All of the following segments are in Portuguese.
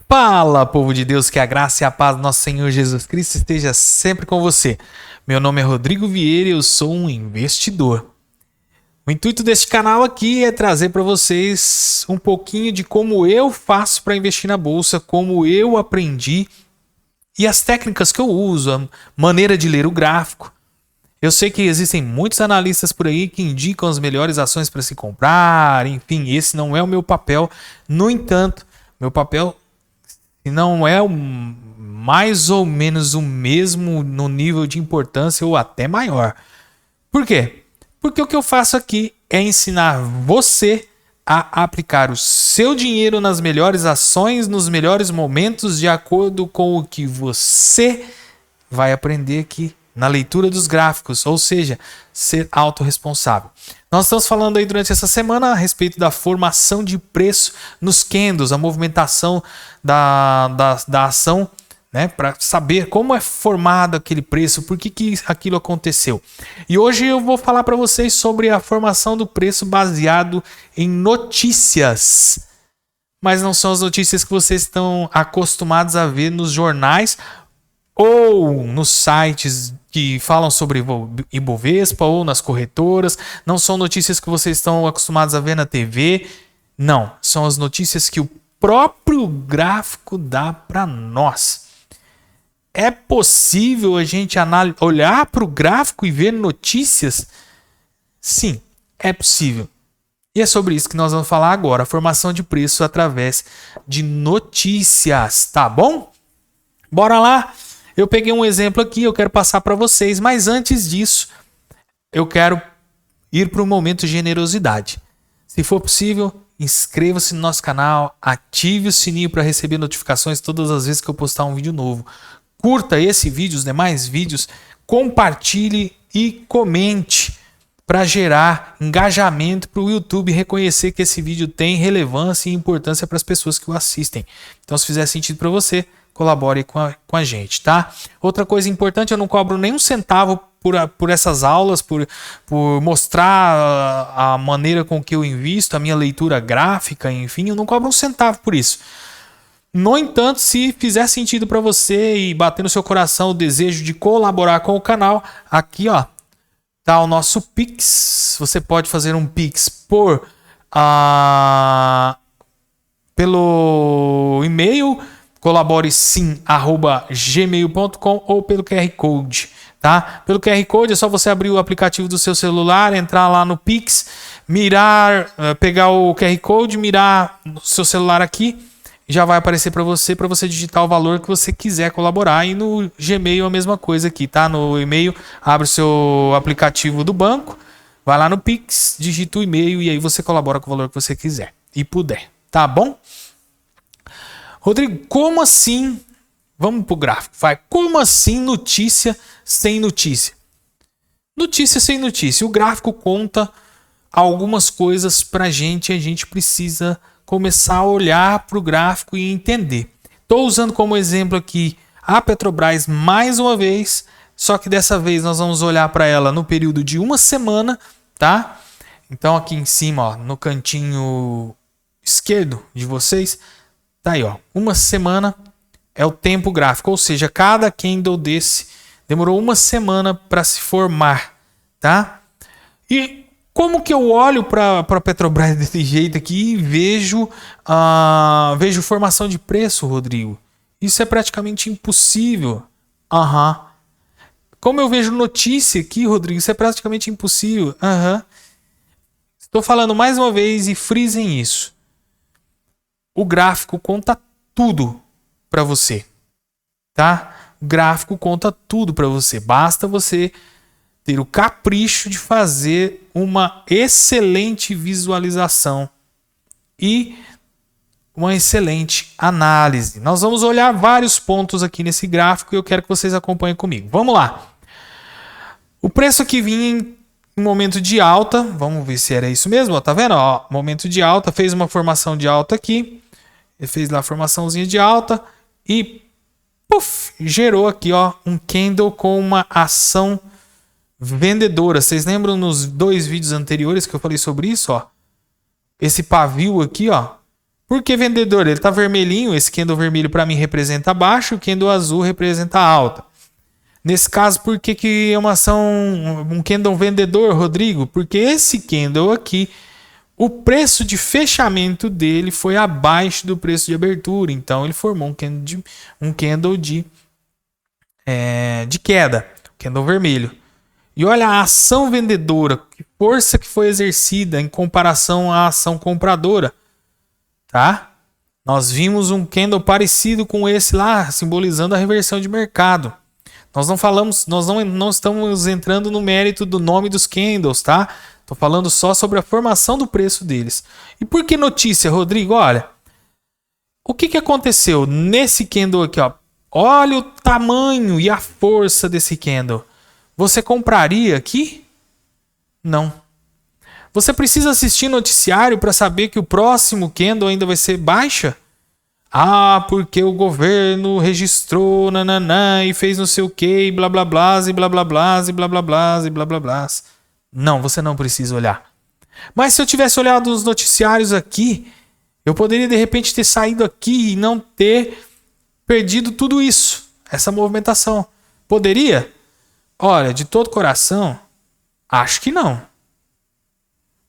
Fala, povo de Deus, que a graça e a paz do nosso Senhor Jesus Cristo esteja sempre com você. Meu nome é Rodrigo Vieira e eu sou um investidor. O intuito deste canal aqui é trazer para vocês um pouquinho de como eu faço para investir na bolsa, como eu aprendi e as técnicas que eu uso, a maneira de ler o gráfico. Eu sei que existem muitos analistas por aí que indicam as melhores ações para se comprar, enfim, esse não é o meu papel. No entanto, meu papel não é mais ou menos o mesmo no nível de importância ou até maior. Por quê? Porque o que eu faço aqui é ensinar você a aplicar o seu dinheiro nas melhores ações, nos melhores momentos, de acordo com o que você vai aprender aqui na leitura dos gráficos, ou seja, ser autorresponsável. Nós estamos falando aí durante essa semana a respeito da formação de preço nos candles, a movimentação da ação, né, para saber como é formado aquele preço, por que aquilo aconteceu. E hoje eu vou falar para vocês sobre a formação do preço baseado em notícias. Mas não são as notícias que vocês estão acostumados a ver nos jornais ou nos sites que falam sobre Ibovespa ou nas corretoras. Não são notícias que vocês estão acostumados a ver na TV. Não, são as notícias que o próprio gráfico dá para nós. É possível a gente olhar para o gráfico e ver notícias? Sim, é possível. E é sobre isso que nós vamos falar agora, a formação de preço através de notícias, tá bom? Bora lá! Eu peguei um exemplo aqui, eu quero passar para vocês, mas antes disso, eu quero ir para o momento generosidade. Se for possível, inscreva-se no nosso canal, ative o sininho para receber notificações todas as vezes que eu postar um vídeo novo. Curta esse vídeo, os demais vídeos, compartilhe e comente para gerar engajamento para o YouTube reconhecer que esse vídeo tem relevância e importância para as pessoas que o assistem. Então, se fizer sentido para você, colabore com a gente, tá? Outra coisa importante, eu não cobro nenhum centavo por essas aulas, por mostrar a maneira com que eu invisto, a minha leitura gráfica, enfim, eu não cobro um centavo por isso. No entanto, se fizer sentido para você e bater no seu coração o desejo de colaborar com o canal, aqui ó, tá o nosso Pix. Você pode fazer um Pix pelo e-mail colaboresim@gmail.com ou pelo QR Code, tá? Pelo QR Code é só você abrir o aplicativo do seu celular, entrar lá no Pix, pegar o QR Code, mirar no seu celular aqui, já vai aparecer para você digitar o valor que você quiser colaborar. E no Gmail a mesma coisa aqui, tá? No e-mail, abre o seu aplicativo do banco, vai lá no Pix, digita o e-mail e aí você colabora com o valor que você quiser e puder, tá bom? Rodrigo, como assim? Vamos pro gráfico, vai. Como assim notícia sem notícia? Notícia sem notícia. O gráfico conta algumas coisas pra gente, a gente precisa começar a olhar para o gráfico e entender. Estou usando como exemplo aqui a Petrobras mais uma vez, só que dessa vez nós vamos olhar para ela no período de uma semana, tá? Então aqui em cima, ó, no cantinho esquerdo de vocês, tá aí, ó, uma semana é o tempo gráfico, ou seja, cada candle desse demorou uma semana para se formar, tá? E como que eu olho para a Petrobras desse jeito aqui e vejo formação de preço, Rodrigo? Isso é praticamente impossível. Como eu vejo notícia aqui, Rodrigo, isso é praticamente impossível. Estou falando mais uma vez e frisem isso. O gráfico conta tudo para você, tá? O gráfico conta tudo para você. Basta você ter o capricho de fazer uma excelente visualização e uma excelente análise. Nós vamos olhar vários pontos aqui nesse gráfico e eu quero que vocês acompanhem comigo. Vamos lá. O preço aqui vinha em um momento de alta. Vamos ver se era isso mesmo. Ó, tá vendo? Ó, momento de alta. Fez uma formação de alta aqui. Ele fez lá a formaçãozinha de alta e gerou aqui ó, um candle com uma ação vendedora. Vocês lembram nos 2 vídeos anteriores que eu falei sobre isso? Ó? Esse pavio aqui, ó, Por que vendedor? Ele está vermelhinho, esse candle vermelho para mim representa baixa, o candle azul representa alta. Nesse caso, por que é uma ação, um candle vendedor, Rodrigo? Porque esse candle aqui, o preço de fechamento dele foi abaixo do preço de abertura. Então, ele formou um candle de queda, candle vermelho. E olha a ação vendedora, que força que foi exercida em comparação à ação compradora. Tá? Nós vimos um candle parecido com esse lá, simbolizando a reversão de mercado. Nós não estamos entrando no mérito do nome dos candles, tá? Tô falando só sobre a formação do preço deles. E por que notícia, Rodrigo? Olha, o que aconteceu nesse candle aqui, ó? Olha o tamanho e a força desse candle. Você compraria aqui? Não. Você precisa assistir noticiário para saber que o próximo candle ainda vai ser baixa? Ah, porque o governo registrou nananã e fez não sei o que, blá blá blá, e blá blá blá, e blá blá blá, e blá blá blá. Não, você não precisa olhar. Mas se eu tivesse olhado os noticiários aqui, eu poderia de repente ter saído aqui e não ter perdido tudo isso, essa movimentação. Poderia? Olha, de todo coração, acho que não.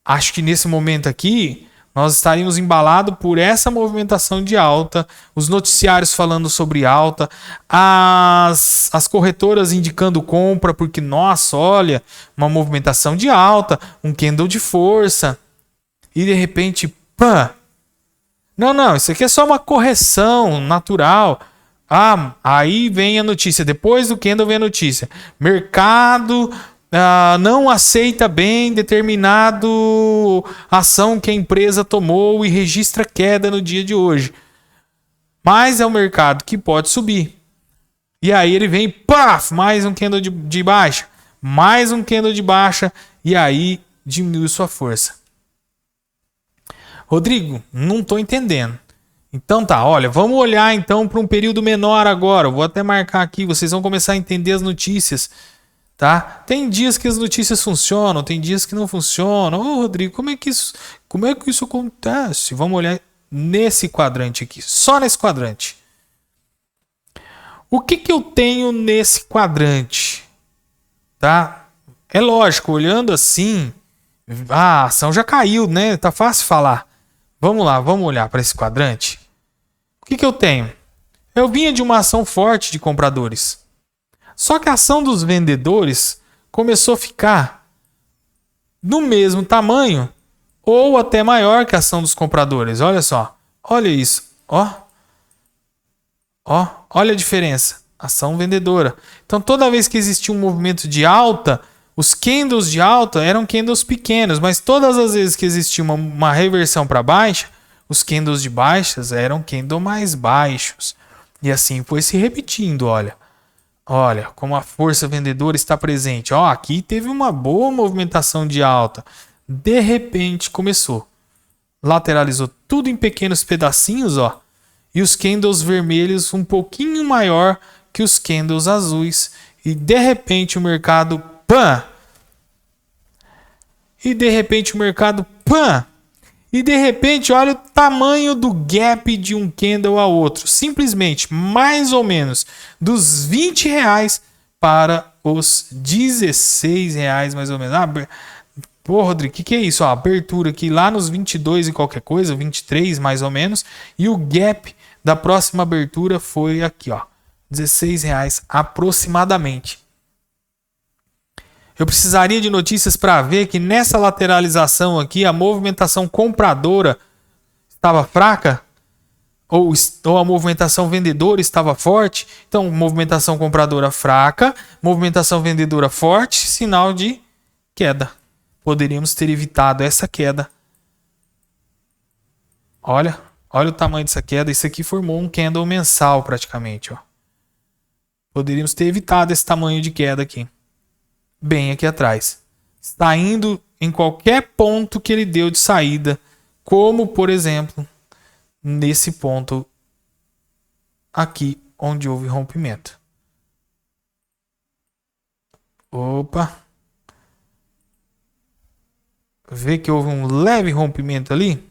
Acho que nesse momento aqui, nós estaríamos embalados por essa movimentação de alta, os noticiários falando sobre alta, as corretoras indicando compra, porque, nossa, olha, uma movimentação de alta, um candle de força, e de repente, pã! Não, isso aqui é só uma correção natural. Ah, aí vem a notícia, depois do candle vem a notícia. Mercado não aceita bem determinado ação que a empresa tomou e registra queda no dia de hoje. Mas é um mercado que pode subir. E aí ele vem, paf, mais um candle de baixa, mais um candle de baixa, e aí diminui sua força. Rodrigo, não estou entendendo. Então tá, olha, vamos olhar então para um período menor agora. Eu vou até marcar aqui, vocês vão começar a entender as notícias. Tá? Tem dias que as notícias funcionam, tem dias que não funcionam. Ô, Rodrigo, como é que isso acontece? Vamos olhar nesse quadrante aqui, só nesse quadrante. O que eu tenho nesse quadrante? Tá? É lógico, olhando assim, a ação já caiu, né? Tá fácil falar. Vamos lá, vamos olhar para esse quadrante. O que eu tenho? Eu vinha de uma ação forte de compradores. Só que a ação dos vendedores começou a ficar do mesmo tamanho ou até maior que a ação dos compradores. Olha só. Olha isso. Olha a diferença. Ação vendedora. Então, toda vez que existia um movimento de alta, os candles de alta eram candles pequenos, mas todas as vezes que existia uma reversão para baixa, os candles de baixas eram candles mais baixos. E assim foi se repetindo, olha. Olha, como a força vendedora está presente. Ó, aqui teve uma boa movimentação de alta. De repente começou. Lateralizou tudo em pequenos pedacinhos, ó. E os candles vermelhos um pouquinho maior que os candles azuis. E de repente o mercado pã! E de repente o mercado pã! E de repente, olha o tamanho do gap de um candle a outro. Simplesmente, mais ou menos, dos R$20 para os R$16, mais ou menos. Pô, Rodrigo, o que é isso? A abertura aqui lá nos 22 e qualquer coisa, 23 mais ou menos. E o gap da próxima abertura foi aqui, ó, R$16 aproximadamente. Eu precisaria de notícias para ver que nessa lateralização aqui a movimentação compradora estava fraca ou a movimentação vendedora estava forte. Então, movimentação compradora fraca, movimentação vendedora forte, sinal de queda. Poderíamos ter evitado essa queda. Olha o tamanho dessa queda. Isso aqui formou um candle mensal praticamente. Ó. Poderíamos ter evitado esse tamanho de queda aqui. Bem aqui atrás. Está indo em qualquer ponto que ele deu de saída, como, por exemplo, nesse ponto aqui, onde houve rompimento. Opa! Vê que houve um leve rompimento ali?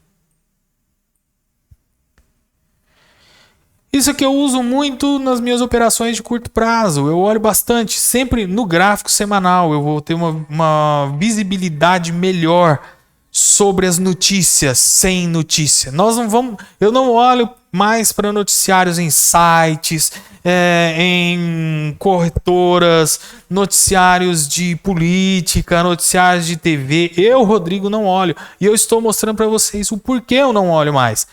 Isso aqui eu uso muito nas minhas operações de curto prazo. Eu olho bastante, sempre no gráfico semanal. Eu vou ter uma visibilidade melhor sobre as notícias, sem notícia. Eu não olho mais para noticiários em sites, em corretoras, noticiários de política, noticiários de TV. Eu, Rodrigo, não olho. E eu estou mostrando para vocês o porquê eu não olho mais.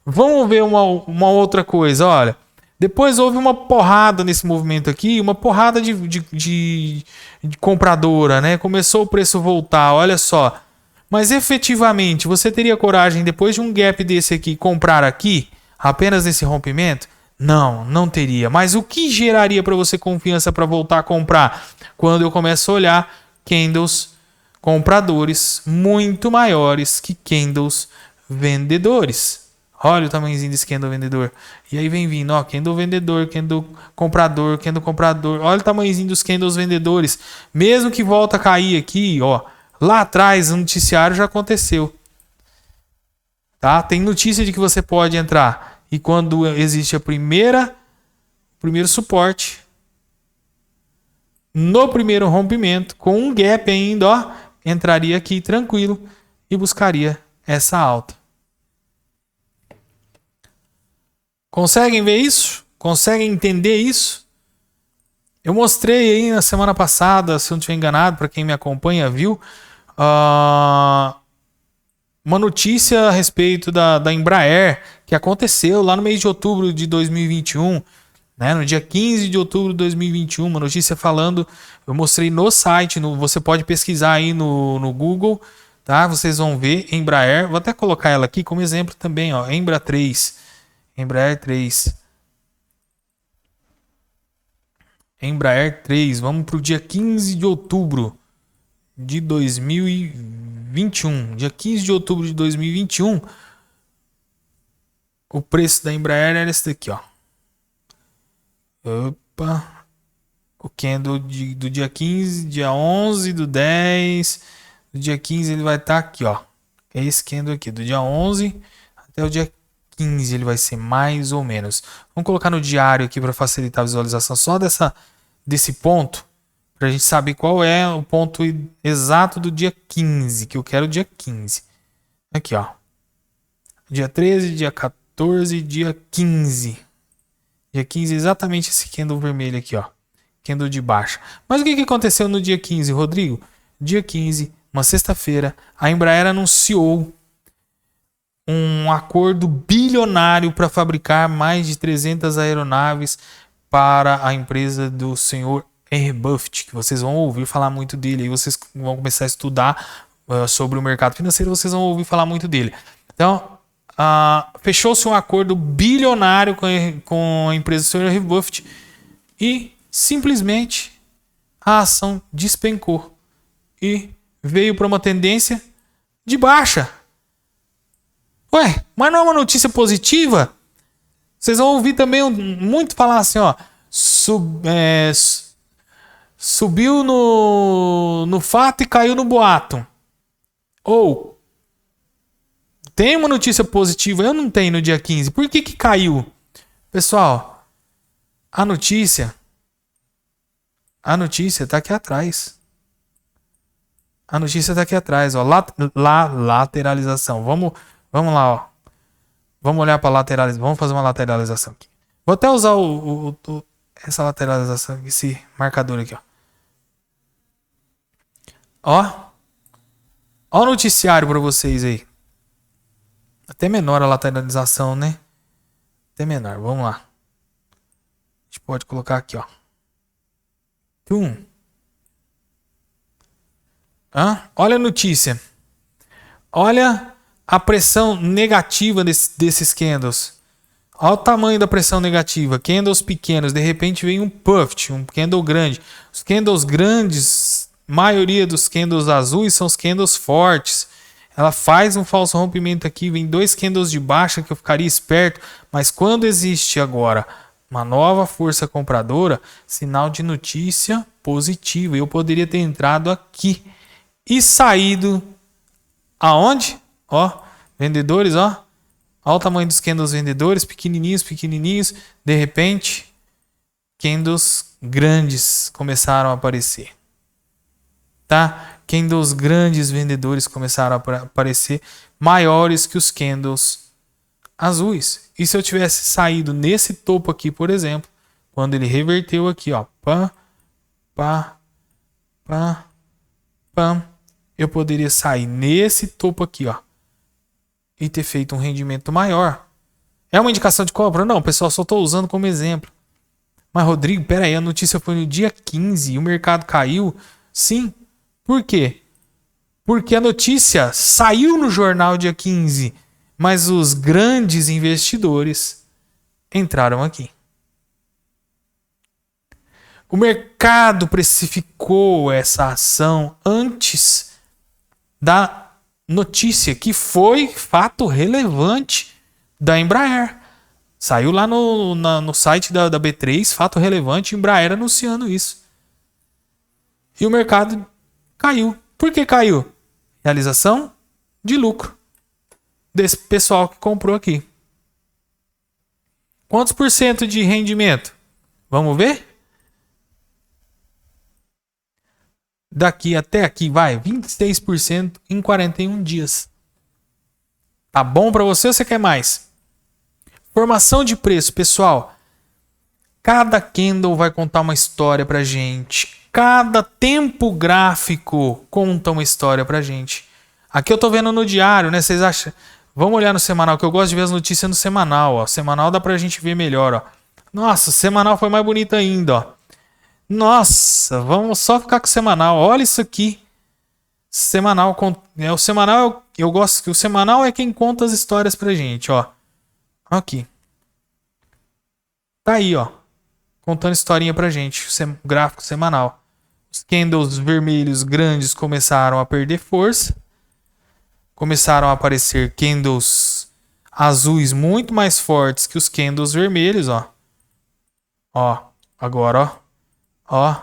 Vamos ver uma outra coisa, olha. Depois houve uma porrada nesse movimento aqui, uma porrada de compradora, né? Começou o preço voltar, olha só. Mas efetivamente, você teria coragem, depois de um gap desse aqui, comprar aqui, apenas nesse rompimento? Não, não teria. Mas o que geraria para você confiança para voltar a comprar? Quando eu começo a olhar candles compradores muito maiores que candles vendedores. Olha o tamanhozinho desse candle vendedor. E aí vem vindo, ó, candle vendedor, candle comprador, candle comprador. Olha o tamanhozinho dos candles vendedores. Mesmo que volta a cair aqui, ó, lá atrás o noticiário já aconteceu. Tá? Tem notícia de que você pode entrar. E quando existe o primeiro suporte, no primeiro rompimento, com um gap ainda, ó, entraria aqui tranquilo e buscaria essa alta. Conseguem ver isso? Conseguem entender isso? Eu mostrei aí na semana passada, se eu não estiver enganado, para quem me acompanha viu, uma notícia a respeito da Embraer, que aconteceu lá no mês de outubro de 2021, né? No dia 15 de outubro de 2021, uma notícia falando, eu mostrei no site, você pode pesquisar aí no Google, tá? Vocês vão ver Embraer, vou até colocar ela aqui como exemplo também, ó, Embraer 3. Embraer 3. Embraer 3. Vamos para o dia 15 de outubro de 2021. Dia 15 de outubro de 2021. O preço da Embraer era esse daqui, ó. Opa. O candle do dia 15, dia 11 do 10. Do dia 15 ele vai estar aqui, ó. É esse candle aqui. Do dia 11 até o dia 15 ele vai ser mais ou menos. Vamos colocar no diário aqui para facilitar a visualização só desse ponto, para a gente saber qual é o ponto exato do dia 15, que eu quero o dia 15. Aqui, ó. Dia 13, dia 14, dia 15. Dia 15 exatamente esse candle vermelho aqui, ó. Candle de baixa. Mas o que aconteceu no dia 15, Rodrigo? Dia 15, uma sexta-feira, a Embraer anunciou um acordo bilionário para fabricar mais de 300 aeronaves para a empresa do senhor Warren Buffett, que vocês vão ouvir falar muito dele. E vocês vão começar a estudar sobre o mercado financeiro, vocês vão ouvir falar muito dele. Então, fechou-se um acordo bilionário com a empresa do senhor Warren Buffett e simplesmente a ação despencou e veio para uma tendência de baixa. Ué, mas não é uma notícia positiva? Vocês vão ouvir também muito falar assim, ó. Subiu no fato e caiu no boato. Ou tem uma notícia positiva, eu não tenho no dia 15. Por que caiu? Pessoal, a notícia tá aqui atrás. A notícia tá aqui atrás, ó. Lateralização. Vamos lá, ó. Vamos olhar para lateralização. Vamos fazer uma lateralização aqui. Vou até usar essa lateralização, esse marcador aqui, ó. Ó o noticiário para vocês aí. Até menor a lateralização, né? Até menor. Vamos lá. A gente pode colocar aqui, ó. Olha a notícia. Olha a pressão negativa desses candles. Olha o tamanho da pressão negativa. Candles pequenos. De repente vem um puff, um candle grande. Os candles grandes, maioria dos candles azuis são os candles fortes. Ela faz um falso rompimento aqui. Vem 2 candles de baixa que eu ficaria esperto. Mas quando existe agora uma nova força compradora, sinal de notícia positiva. Eu poderia ter entrado aqui e saído aonde? Ó, vendedores, ó. Olha o tamanho dos candles vendedores, pequenininhos, pequenininhos. De repente, candles grandes começaram a aparecer. Tá? Candles grandes vendedores começaram a aparecer, maiores que os candles azuis. E se eu tivesse saído nesse topo aqui, por exemplo, quando ele reverteu aqui, ó, pam, pá, pam, pam, eu poderia sair nesse topo aqui, ó, e ter feito um rendimento maior. É uma indicação de compra? Não, pessoal, só estou usando como exemplo. Mas, Rodrigo, peraí, a notícia foi no dia 15 e o mercado caiu? Sim. Por quê? Porque a notícia saiu no jornal dia 15, mas os grandes investidores entraram aqui. O mercado precificou essa ação antes da notícia, que foi fato relevante da Embraer. Saiu lá no site da B3, fato relevante, Embraer anunciando isso. E o mercado caiu. Por que caiu? Realização de lucro desse pessoal que comprou aqui. Quantos por cento de rendimento? Vamos ver? Daqui até aqui, vai, 26% em 41 dias. Tá bom para você ou você quer mais? Formação de preço, pessoal. Cada candle vai contar uma história pra gente. Cada tempo gráfico conta uma história pra gente. Aqui eu tô vendo no diário, né? Vocês acham? Vamos olhar no semanal, que eu gosto de ver as notícias no semanal, ó. Semanal dá pra gente ver melhor, ó. Nossa, o semanal foi mais bonito ainda, ó. Nossa, vamos só ficar com o semanal. Olha isso aqui. Semanal, o semanal, eu gosto que o semanal é quem conta as histórias pra gente, ó. Aqui. Tá aí, ó. Contando historinha pra gente, o gráfico semanal. Os candles vermelhos grandes começaram a perder força. Começaram a aparecer candles azuis muito mais fortes que os candles vermelhos, ó. Ó, agora, ó. Ó,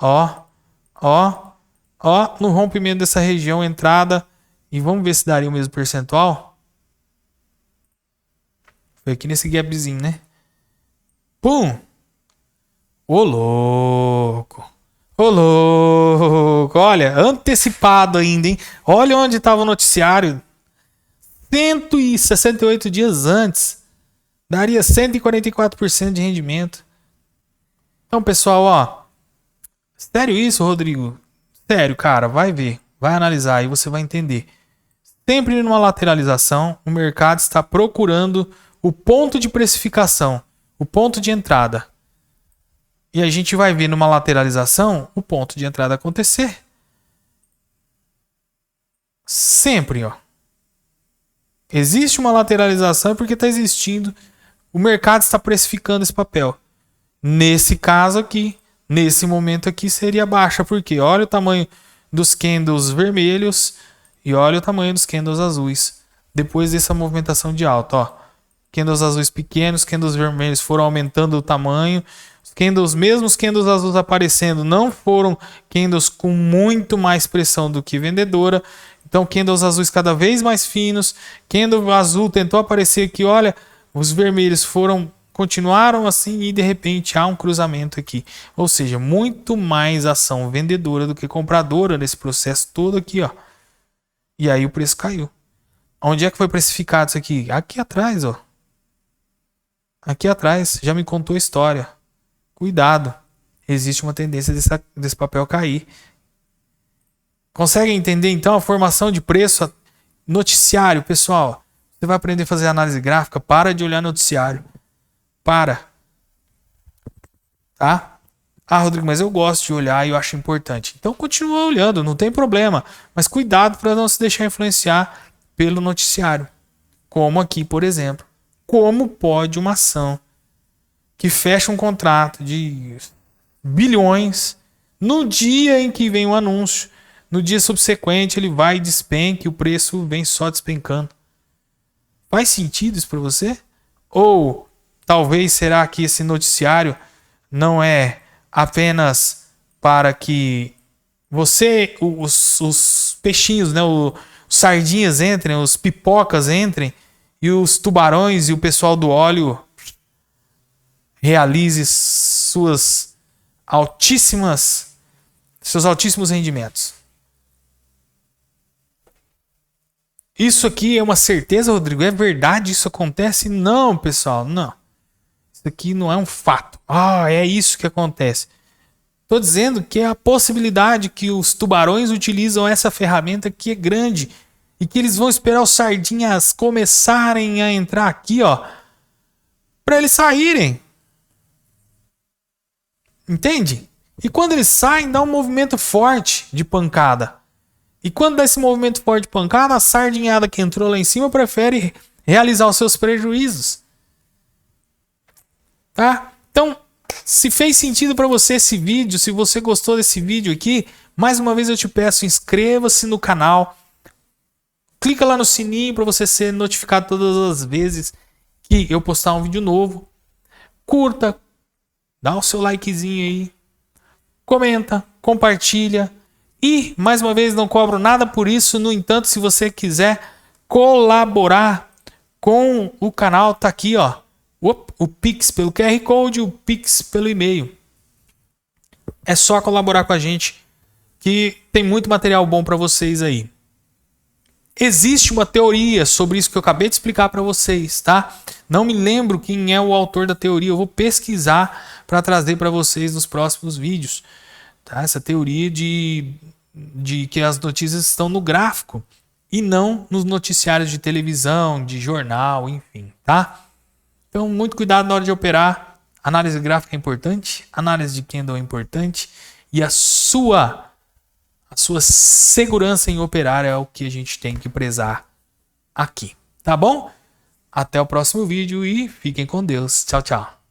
ó, ó, ó, no rompimento dessa região, entrada. E vamos ver se daria o mesmo percentual. Foi aqui nesse gapzinho, né? Pum! Ô louco! Ô louco! Olha, antecipado ainda, hein? Olha onde estava o noticiário. 168 dias antes. Daria 144% de rendimento. Então, pessoal, ó. Sério isso, Rodrigo? Sério, cara, vai ver. Vai analisar e você vai entender. Sempre numa lateralização, o mercado está procurando o ponto de precificação, o ponto de entrada. E a gente vai ver numa lateralização o ponto de entrada acontecer. Sempre, ó. Existe uma lateralização porque está existindo. O mercado está precificando esse papel. Nesse caso aqui, nesse momento aqui, seria baixa. Porque olha o tamanho dos candles vermelhos e olha o tamanho dos candles azuis. Depois dessa movimentação de alta, ó. Candles azuis pequenos, candles vermelhos foram aumentando o tamanho. Mesmo os candles azuis aparecendo, não foram candles com muito mais pressão do que vendedora. Então, candles azuis cada vez mais finos. Candle azul tentou aparecer aqui, olha, os vermelhos continuaram assim e de repente há um cruzamento aqui. Ou seja, muito mais ação vendedora do que compradora nesse processo todo aqui, ó. E aí o preço caiu. Onde é que foi precificado isso aqui? Aqui atrás, ó. Aqui atrás, já me contou a história. Cuidado, existe uma tendência desse papel cair. Conseguem entender então a formação de preço? Noticiário, pessoal. Você vai aprender a fazer análise gráfica, para de olhar noticiário. Para. Tá? Ah, Rodrigo, mas eu gosto de olhar e eu acho importante. Então continua olhando, não tem problema. Mas cuidado para não se deixar influenciar pelo noticiário. Como aqui, por exemplo. Como pode uma ação que fecha um contrato de bilhões, no dia em que vem o anúncio, no dia subsequente ele vai e despenca e o preço vem só despencando. Faz sentido isso para você? Ou talvez será que esse noticiário não é apenas para que você, os peixinhos, né, os sardinhas entrem, os pipocas entrem e os tubarões e o pessoal do óleo realize seus altíssimos rendimentos. Isso aqui é uma certeza, Rodrigo? É verdade? Isso acontece? Não, pessoal, não. Isso aqui não é um fato. É isso que acontece. Estou dizendo que é a possibilidade que os tubarões utilizam essa ferramenta que é grande e que eles vão esperar os sardinhas começarem a entrar aqui, para eles saírem. Entende? E quando eles saem, dá um movimento forte de pancada. E quando dá esse movimento forte de pancada, a sardinhada que entrou lá em cima prefere realizar os seus prejuízos. Tá? Então, se fez sentido para você esse vídeo, se você gostou desse vídeo aqui, mais uma vez eu te peço, inscreva-se no canal. Clica lá no sininho para você ser notificado todas as vezes que eu postar um vídeo novo. Curta, dá o seu likezinho aí, comenta, compartilha. E, mais uma vez, não cobro nada por isso. No entanto, se você quiser colaborar com o canal, tá aqui, o Pix pelo QR Code, o Pix pelo e-mail. É só colaborar com a gente que tem muito material bom para vocês aí. Existe uma teoria sobre isso que eu acabei de explicar para vocês, tá? Não me lembro quem é o autor da teoria, eu vou pesquisar para trazer para vocês nos próximos vídeos. Tá? Essa teoria de que as notícias estão no gráfico e não nos noticiários de televisão, de jornal, enfim, tá? Então, muito cuidado na hora de operar. Análise gráfica é importante, análise de candle é importante e a sua segurança em operar é o que a gente tem que prezar aqui, tá bom? Até o próximo vídeo e fiquem com Deus. Tchau, tchau.